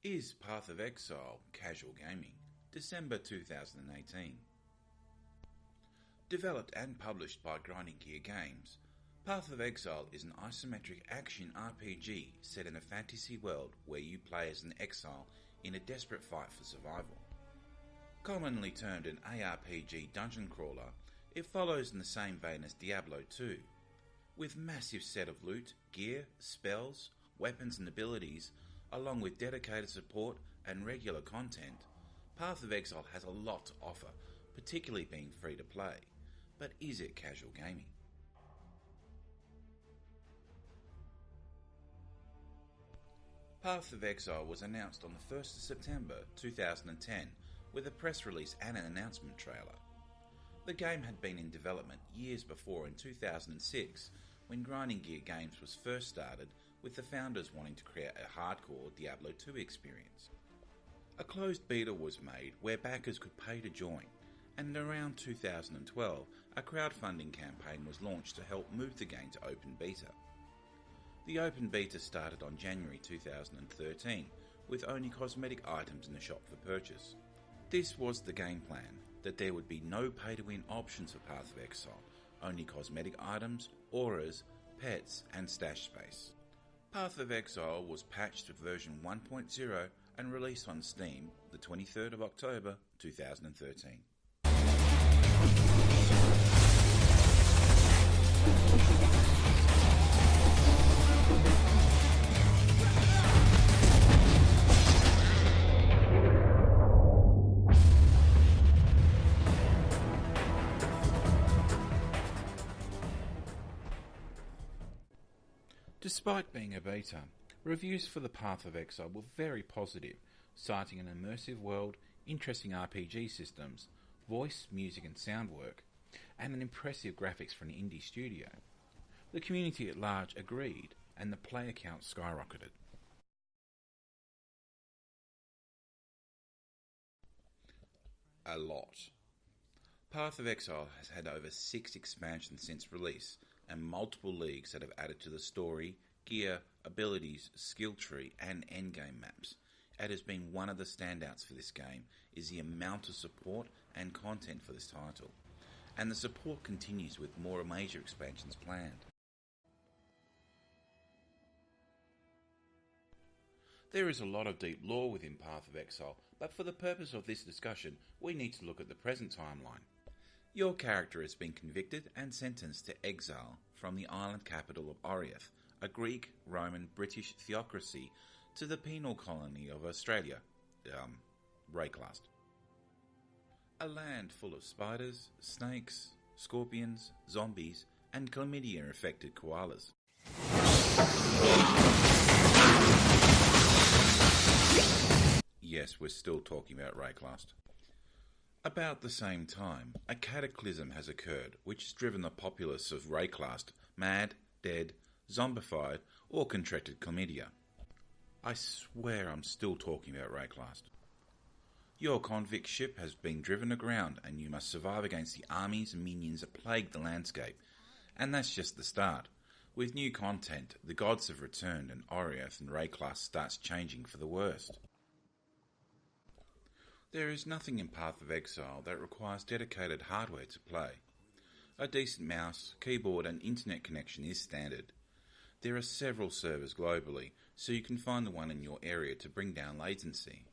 Is Path of Exile casual gaming? December 2018. Developed and published by Grinding Gear Games, Path of Exile is an isometric action RPG set in a fantasy world where you play as an exile in a desperate fight for survival. Commonly termed an ARPG dungeon crawler, it follows in the same vein as Diablo 2, with massive set of loot, gear, spells, weapons and abilities, along with dedicated support and regular content. Path of Exile has a lot to offer, particularly being free to play. But is it casual gaming? Path of Exile was announced on the 1st of September 2010 with a press release and an announcement trailer. The game had been in development years before in 2006 when Grinding Gear Games was first started, with the founders wanting to create a hardcore Diablo 2 experience. A closed beta was made where backers could pay to join, and around 2012 a crowdfunding campaign was launched to help move the game to open beta. The open beta started on January 2013 with only cosmetic items in the shop for purchase. This was the game plan, that there would be no pay to win options for Path of Exile, only cosmetic items, auras, pets and stash space. Path of Exile was patched to version 1.0 and released on Steam the 23rd of October 2013. Despite being a beta, reviews for the Path of Exile were very positive, citing an immersive world, interesting RPG systems, voice, music and sound work, and an impressive graphics for an indie studio. The community at large agreed, and the player count skyrocketed. A lot. Path of Exile has had over 6 expansions since release, and multiple leagues that have added to the story, gear, abilities, skill tree and endgame maps. It has been one of the standouts for this game is the amount of support and content for this title, and the support continues with more major expansions planned. There is a lot of deep lore within Path of Exile, but for the purpose of this discussion we need to look at the present timeline. Your character has been convicted and sentenced to exile from the island capital of Oriath, a Greek, Roman, British theocracy, to the penal colony of Australia, Rayclast. A land full of spiders, snakes, scorpions, zombies, and chlamydia-infected koalas. Yes, we're still talking about Rayclast. About the same time, a cataclysm has occurred which has driven the populace of Rayclast mad, dead, zombified or contracted chlamydia. I swear I'm still talking about Rayclast. Your convict ship has been driven aground and you must survive against the armies and minions that plague the landscape. And that's just the start. With new content, the gods have returned and Oriath and Rayclast starts changing for the worst. There is nothing in Path of Exile that requires dedicated hardware to play. A decent mouse, keyboard and internet connection is standard. There are several servers globally, so you can find the one in your area to bring down latency.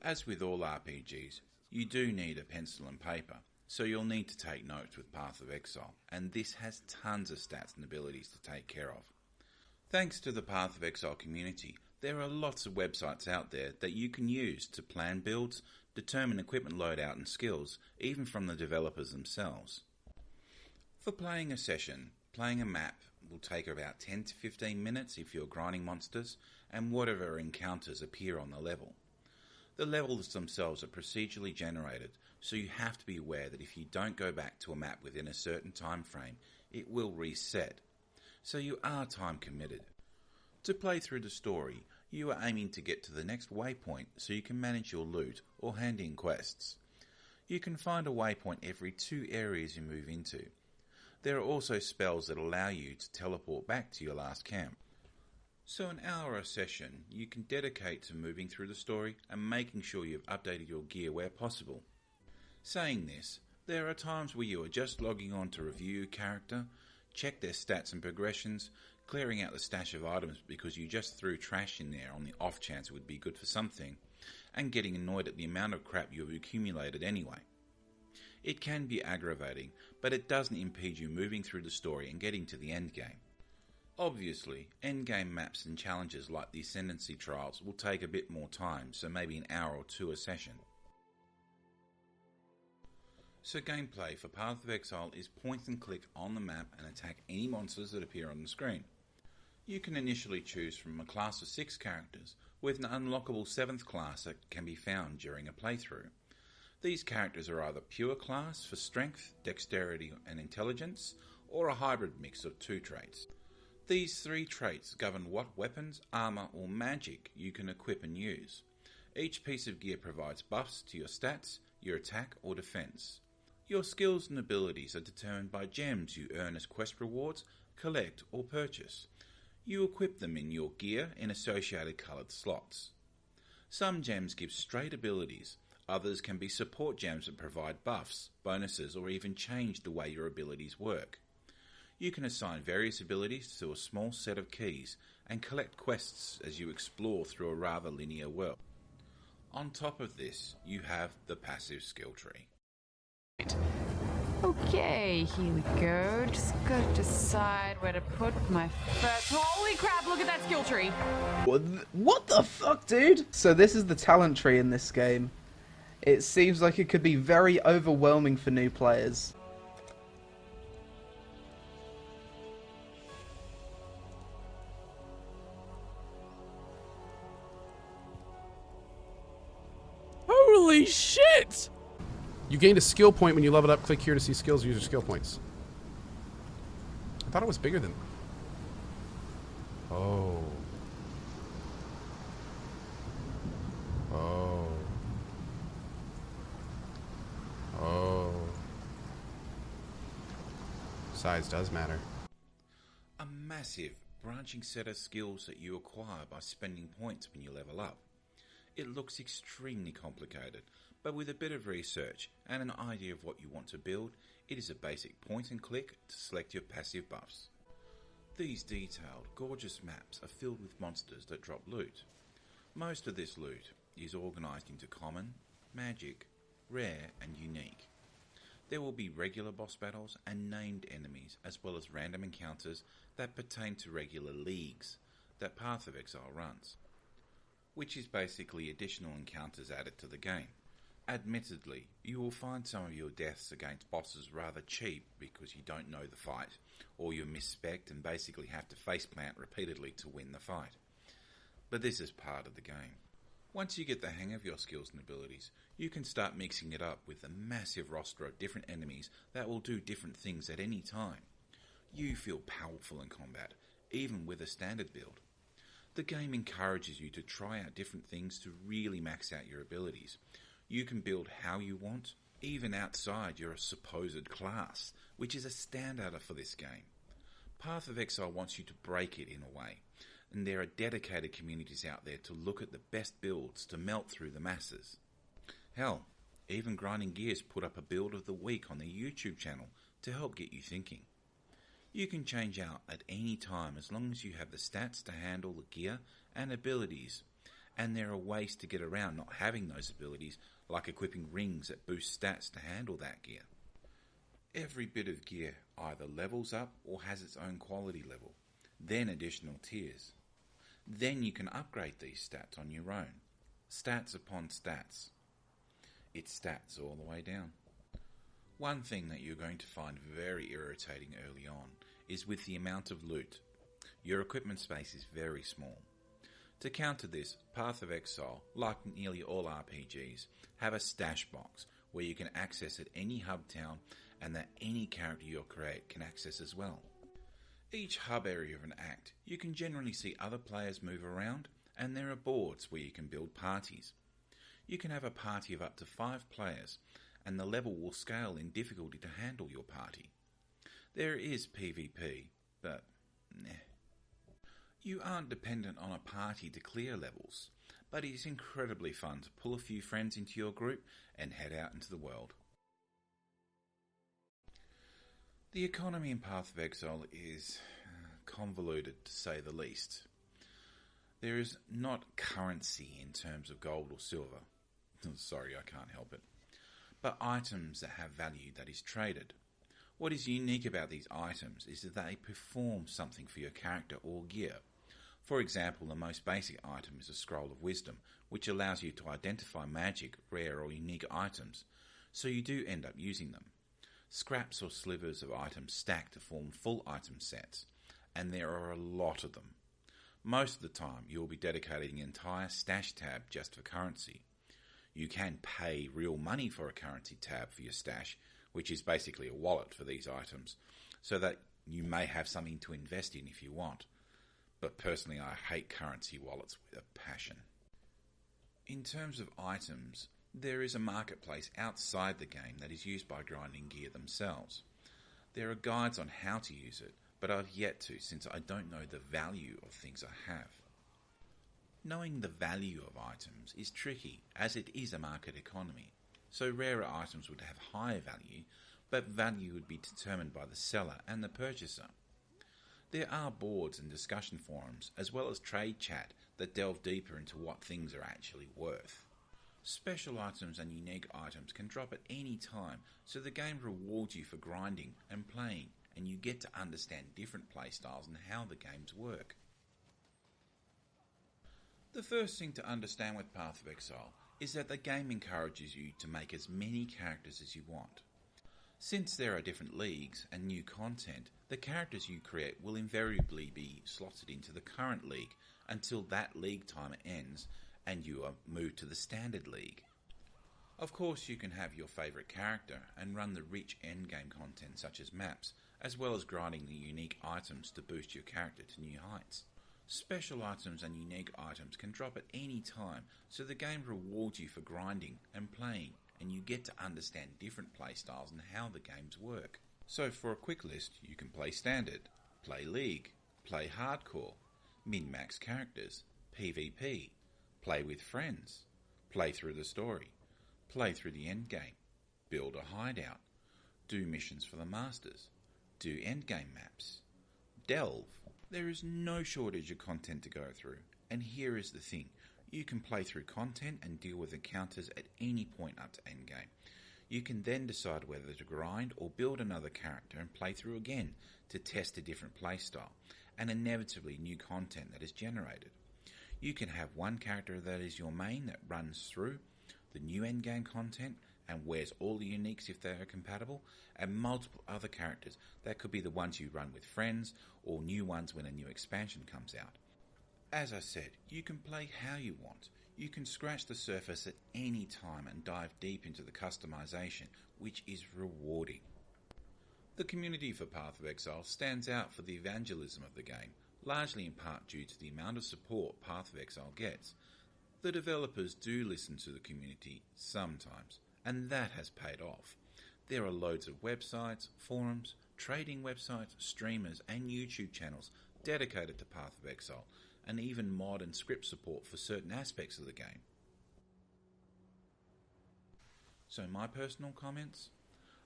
As with all RPGs, you do need a pencil and paper, so you'll need to take notes with Path of Exile, and this has tons of stats and abilities to take care of. Thanks to the Path of Exile community, there are lots of websites out there that you can use to plan builds, determine equipment loadout and skills, even from the developers themselves. For playing a session, playing a map will take about 10 to 15 minutes if you're grinding monsters and whatever encounters appear on the level. The levels themselves are procedurally generated, so you have to be aware that if you don't go back to a map within a certain time frame, it will reset. So you are time committed. To play through the story, you are aiming to get to the next waypoint so you can manage your loot or hand in quests. You can find a waypoint every 2 areas you move into. There are also spells that allow you to teleport back to your last camp. So an hour a session you can dedicate to moving through the story and making sure you've updated your gear where possible. Saying this, there are times where you are just logging on to review your character, check their stats and progressions, clearing out the stash of items because you just threw trash in there on the off chance it would be good for something, and getting annoyed at the amount of crap you have accumulated anyway. It can be aggravating, but it doesn't impede you moving through the story and getting to the endgame. Obviously, endgame maps and challenges like the Ascendancy trials will take a bit more time, so maybe an hour or two a session. So gameplay for Path of Exile is point and click on the map and attack any monsters that appear on the screen. You can initially choose from a class of 6 characters, with an unlockable 7th class that can be found during a playthrough. These characters are either pure class for strength, dexterity and intelligence, or a hybrid mix of 2 traits. These 3 traits govern what weapons, armour or magic you can equip and use. Each piece of gear provides buffs to your stats, your attack or defence. Your skills and abilities are determined by gems you earn as quest rewards, collect or purchase. You equip them in your gear in associated coloured slots. Some gems give straight abilities, others can be support gems that provide buffs, bonuses or even change the way your abilities work. You can assign various abilities to a small set of keys and collect quests as you explore through a rather linear world. On top of this, you have the passive skill tree. Okay, here we go. Just gotta decide where to put my first. Holy crap, look at that skill tree! What the fuck, dude? So this is the talent tree in this game. It seems like it could be very overwhelming for new players. Holy shit! You gained a skill point when you leveled up. Click here to see skills, use your skill points. I thought it was bigger than... Oh. Oh. Oh. Size does matter. A massive, branching set of skills that you acquire by spending points when you level up. It looks extremely complicated, but with a bit of research and an idea of what you want to build, it is a basic point and click to select your passive buffs. These detailed, gorgeous maps are filled with monsters that drop loot. Most of this loot is organised into common, magic, rare and unique. There will be regular boss battles and named enemies, as well as random encounters that pertain to regular leagues that Path of Exile runs, which is basically additional encounters added to the game. Admittedly, you will find some of your deaths against bosses rather cheap because you don't know the fight, or you're misspec'd and basically have to faceplant repeatedly to win the fight. But this is part of the game. Once you get the hang of your skills and abilities, you can start mixing it up with a massive roster of different enemies that will do different things at any time. You feel powerful in combat, even with a standard build. The game encourages you to try out different things to really max out your abilities. You can build how you want, even outside your supposed class, which is a standouter for this game. Path of Exile wants you to break it in a way, and there are dedicated communities out there to look at the best builds to melt through the masses. Hell, even Grinding Gears put up a build of the week on their YouTube channel to help get you thinking. You can change out at any time as long as you have the stats to handle the gear and abilities, and there are ways to get around not having those abilities, like equipping rings that boost stats to handle that gear. Every bit of gear either levels up or has its own quality level, then additional tiers. Then you can upgrade these stats on your own, stats upon stats. It's stats all the way down. One thing that you're going to find very irritating early on is with the amount of loot. Your equipment space is very small. To counter this, Path of Exile, like nearly all RPGs, have a stash box where you can access at any hub town and that any character you create can access as well. Each hub area of an act, you can generally see other players move around, and there are boards where you can build parties. You can have a party of up to 5 players, and the level will scale in difficulty to handle your party. There is PvP, but You aren't dependent on a party to clear levels, but it's incredibly fun to pull a few friends into your group and head out into the world. The economy in Path of Exile is convoluted, to say the least. There is not currency in terms of gold or silver. Sorry, I can't help it. But items that have value that is traded. What is unique about these items is that they perform something for your character or gear. For example, the most basic item is a Scroll of Wisdom, which allows you to identify magic, rare or unique items, so you do end up using them. Scraps or slivers of items stack to form full item sets, and there are a lot of them. Most of the time you will be dedicating an entire stash tab just for currency. You can pay real money for a currency tab for your stash, which is basically a wallet for these items, so that you may have something to invest in if you want. But personally, I hate currency wallets with a passion. In terms of items, there is a marketplace outside the game that is used by grinding gear themselves. There are guides on how to use it, but I've yet to, since I don't know the value of things I have. Knowing the value of items is tricky, as it is a market economy, so rarer items would have higher value, but value would be determined by the seller and the purchaser. There are boards and discussion forums, as well as trade chat, that delve deeper into what things are actually worth. Special items and unique items can drop at any time, so the game rewards you for grinding and playing, and you get to understand different playstyles and how the games work. The first thing to understand with Path of Exile is that the game encourages you to make as many characters as you want. Since there are different leagues and new content, the characters you create will invariably be slotted into the current league until that league timer ends and you are moved to the standard league. Of course, you can have your favourite character and run the rich endgame content such as maps, as well as grinding the unique items to boost your character to new heights. Special items and unique items can drop at any time, so the game rewards you for grinding and playing, and you get to understand different playstyles and how the games work. So for a quick list, you can play Standard, play League, play Hardcore, min-max characters, PvP, play with friends, play through the story, play through the endgame, build a hideout, do missions for the Masters, do endgame maps, delve. There is no shortage of content to go through, and here is the thing. You can play through content and deal with encounters at any point up to endgame. You can then decide whether to grind or build another character and play through again to test a different playstyle, and inevitably new content that is generated. You can have one character that is your main that runs through the new endgame content and wears all the uniques if they are compatible, and multiple other characters that could be the ones you run with friends or new ones when a new expansion comes out. As I said, you can play how you want. You can scratch the surface at any time and dive deep into the customization, which is rewarding. The community for Path of Exile stands out for the evangelism of the game, largely in part due to the amount of support Path of Exile gets. The developers do listen to the community sometimes, and that has paid off. There are loads of websites, forums, trading websites, streamers and YouTube channels dedicated to Path of Exile, and even mod and script support for certain aspects of the game. So my personal comments?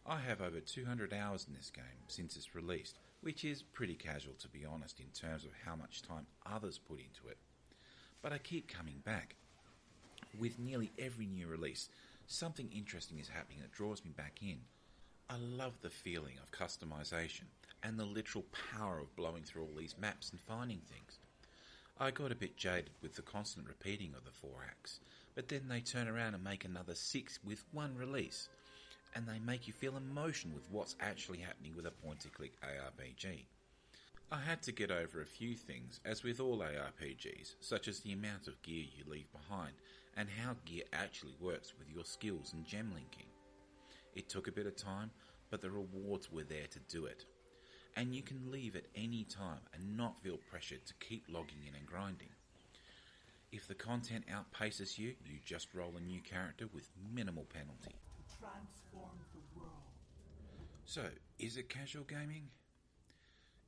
I have over 200 hours in this game since it's released, which is pretty casual to be honest in terms of how much time others put into it. But I keep coming back. With nearly every new release, something interesting is happening that draws me back in. I love the feeling of customization and the literal power of blowing through all these maps and finding things. I got a bit jaded with the constant repeating of the 4 acts, but then they turn around and make another 6 with one release, and they make you feel emotion with what's actually happening with a point-and-click ARPG. I had to get over a few things, as with all ARPGs, such as the amount of gear you leave behind, and how gear actually works with your skills and gem linking. It took a bit of time, but the rewards were there to do it. And you can leave at any time and not feel pressured to keep logging in and grinding. If the content outpaces you, you just roll a new character with minimal penalty. Transform the world. So, is it casual gaming?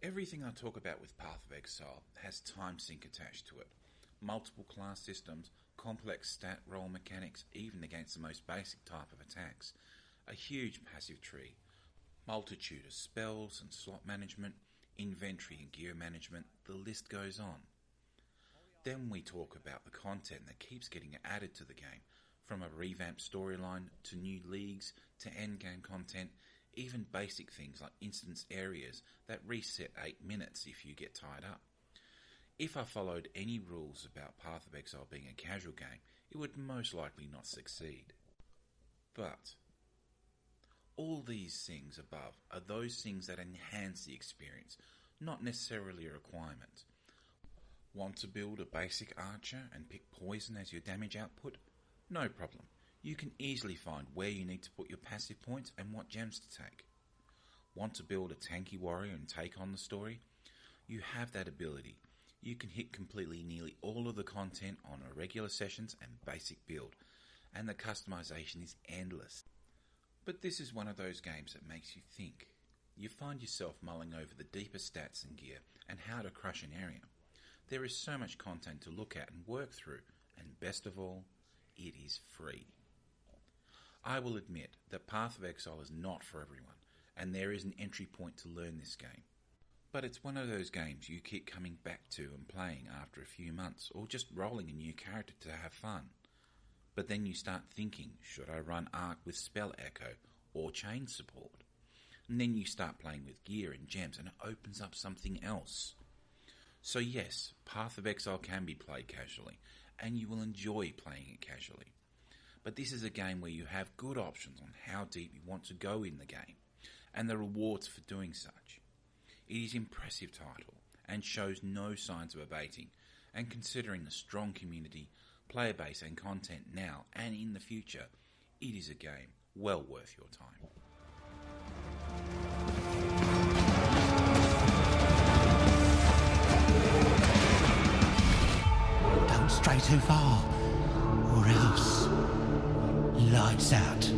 Everything I talk about with Path of Exile has time sync attached to it. Multiple class systems, complex stat roll mechanics even against the most basic type of attacks, a huge passive tree, multitude of spells and slot management, inventory and gear management, the list goes on. Then we talk about the content that keeps getting added to the game, from a revamped storyline to new leagues to endgame content, even basic things like instance areas that reset 8 minutes if you get tied up. If I followed any rules about Path of Exile being a casual game, it would most likely not succeed. But all these things above are those things that enhance the experience, not necessarily a requirement. Want to build a basic archer and pick poison as your damage output? No problem. You can easily find where you need to put your passive points and what gems to take. Want to build a tanky warrior and take on the story? You have that ability. You can hit completely nearly all of the content on a regular sessions and basic build, and the customization is endless. But this is one of those games that makes you think. You find yourself mulling over the deeper stats and gear and how to crush an area. There is so much content to look at and work through, and best of all, it is free. I will admit that Path of Exile is not for everyone, and there is an entry point to learn this game. But it's one of those games you keep coming back to and playing after a few months, or just rolling a new character to have fun. But then you start thinking, should I run Arc with Spell Echo or Chain support? And then you start playing with gear and gems and it opens up something else. So yes, Path of Exile can be played casually, and you will enjoy playing it casually. But this is a game where you have good options on how deep you want to go in the game, and the rewards for doing such. It is an impressive title, and shows no signs of abating, and considering the strong community, player base and content now and in the future, it is a game well worth your time. Don't stray too far, or else lights out.